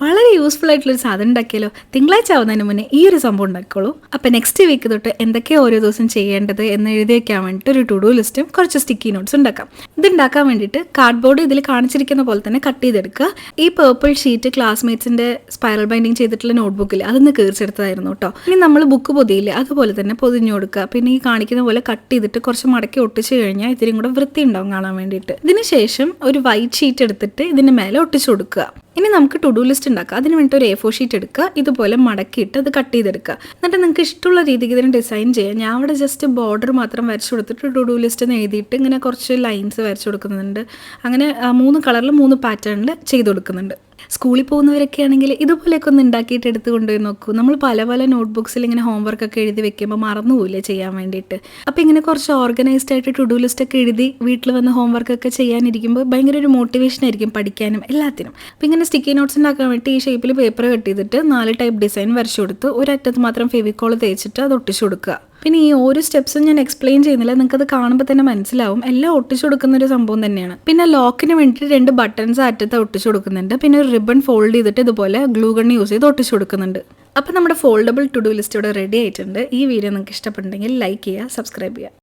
വളരെ യൂസ്ഫുൾ ആയിട്ടുള്ളൊരു സാധനം ഉണ്ടാക്കിയാലോ. തിങ്കളാഴ്ച ആവുന്നതിന് മുന്നേ ഈ ഒരു സംഭവം ഉണ്ടാക്കിക്കോളൂ. അപ്പോൾ നെക്സ്റ്റ് വീക്ക് തൊട്ട് എന്തൊക്കെയാണ് ഓരോ ദിവസം ചെയ്യേണ്ടത് എന്ന് എഴുതി വയ്ക്കാൻ വേണ്ടിയിട്ട് ഒരു ടു ഡു ലിസ്റ്റും കുറച്ച് സ്റ്റിക്കി നോട്ട്സ് ഉണ്ടാക്കാം. ഇത് ഉണ്ടാക്കാൻ വേണ്ടിയിട്ട് കാർഡ്ബോർഡ് ഇതിൽ കാണിച്ചിരിക്കുന്ന പോലെ തന്നെ കട്ട് ചെയ്തെടുക്കുക. ഈ പേർപ്പിൾ ഷീറ്റ് ക്ലാസ്മേറ്റ്സിൻ്റെ സ്പൈറൽ ബൈൻഡിങ് ചെയ്തിട്ടുള്ള നോട്ട്ബുക്കിൽ അതൊന്ന് കീറിച്ചെടുത്തതായിരുന്നു കേട്ടോ. ഇനി നമ്മൾ ബുക്ക് പൊതിയില്ലേ അതുപോലെ തന്നെ പൊതിഞ്ഞു കൊടുക്കുക. പിന്നെ ഈ കാണിക്കുന്ന പോലെ കട്ട് ചെയ്തിട്ട് കുറച്ച് മടക്കി ഒട്ടിച്ച് കഴിഞ്ഞാൽ ഇതിനും കൂടെ വൃത്തി ഉണ്ടാവും കാണാൻ വേണ്ടിയിട്ട്. ഇതിന് ശേഷം ഒരു വൈറ്റ് ഷീറ്റ് എടുത്തിട്ട് ഇതിന് മേലെ ഒട്ടിച്ചു കൊടുക്കുക. ഇനി നമുക്ക് ടു ഡു ലിസ്റ്റ് ഉണ്ടാക്കാം. അതിന് വേണ്ടിയിട്ട് ഒരു A4 ഷീറ്റ് എടുക്കുക, ഇതുപോലെ മടക്കിയിട്ട് അത് കട്ട് ചെയ്തെടുക്കുക. എന്നിട്ട് നിങ്ങൾക്ക് ഇഷ്ടമുള്ള രീതിക്ക് ഇതിന് ഡിസൈൻ ചെയ്യാം. ഞാൻ അവിടെ ജസ്റ്റ് ബോർഡർ മാത്രം വരച്ചു കൊടുത്തിട്ട് ടു ഡു ലിസ്റ്റ് എന്ന് എഴുതിയിട്ട് ഇങ്ങനെ കുറച്ച് ലൈൻസ് വരച്ചു കൊടുക്കുന്നുണ്ട്. അങ്ങനെ 3 കളറിൽ 3 പാറ്റേണിൽ ചെയ്ത് കൊടുക്കുന്നുണ്ട്. സ്കൂളിൽ പോകുന്നവരൊക്കെ ആണെങ്കിൽ ഇതുപോലെയൊക്കെ ഒന്ന് ഉണ്ടാക്കിയിട്ട് എടുത്ത് കൊണ്ടുപോയി നോക്കൂ. നമ്മൾ പല പല നോട്ട്ബുക്സിൽ ഇങ്ങനെ ഹോംവർക്കൊക്കെ എഴുതി വെക്കുമ്പോൾ മറന്നുപോയില്ലേ ചെയ്യാൻ വേണ്ടിയിട്ട്. അപ്പോൾ ഇങ്ങനെ കുറച്ച് ഓർഗനൈസ്ഡ് ആയിട്ട് ടു ഡു ലിസ്റ്റൊക്കെ എഴുതി വീട്ടിൽ വന്ന് ഹോംവർക്കൊക്കെ ചെയ്യാനിരിക്കുമ്പോൾ ഭയങ്കര ഒരു മോട്ടിവേഷൻ ആയിരിക്കും പഠിക്കാനും എല്ലാത്തിനും. അപ്പോൾ ഇങ്ങനെ സ്റ്റിക്കി നോട്ട്സ് ഉണ്ടാക്കാൻ വേണ്ടി ഈ ഷേപ്പിൽ പേപ്പർ കട്ട് ചെയ്തിട്ട് 4 ടൈപ്പ് ഡിസൈൻ വരച്ചു കൊടുത്ത് ഒരറ്റത്ത് മാത്രം ഫെവിക്കോൾ തേച്ചിട്ട് അത് ഒട്ടിച്ചു കൊടുക്കുക. പിന്നെ ഈ ഓരോ സ്റ്റെപ്സും ഞാൻ എക്സ്പ്ലെയിൻ ചെയ്യുന്നില്ല, നിങ്ങൾക്കത് കാണുമ്പോൾ തന്നെ മനസ്സിലാവും. എല്ലാം ഒട്ടിച്ചു കൊടുക്കുന്ന ഒരു സംഭവം തന്നെയാണ്. പിന്നെ ലോക്കിന് വേണ്ടിയിട്ട് 2 ബട്ടൺസ് അറ്റത്ത് ഒട്ടിച്ചു കൊടുക്കുന്നുണ്ട്. പിന്നെ ഒരു റിബൺ ഫോൾഡ് ചെയ്തിട്ട് ഇതുപോലെ ഗ്ലൂ ഗൺ യൂസ് ചെയ്ത് ഒട്ടിച്ചു കൊടുക്കുന്നുണ്ട്. അപ്പോൾ നമ്മുടെ ഫോൾഡബിൾ ടു ഡു ലിസ്റ്റ് ഇവിടെ റെഡി ആയിട്ടുണ്ട്. ഈ വീഡിയോ നിങ്ങൾക്ക് ഇഷ്ടപ്പെട്ടുണ്ടെങ്കിൽ ലൈക്ക് ചെയ്യുക, സബ്സ്ക്രൈബ് ചെയ്യുക.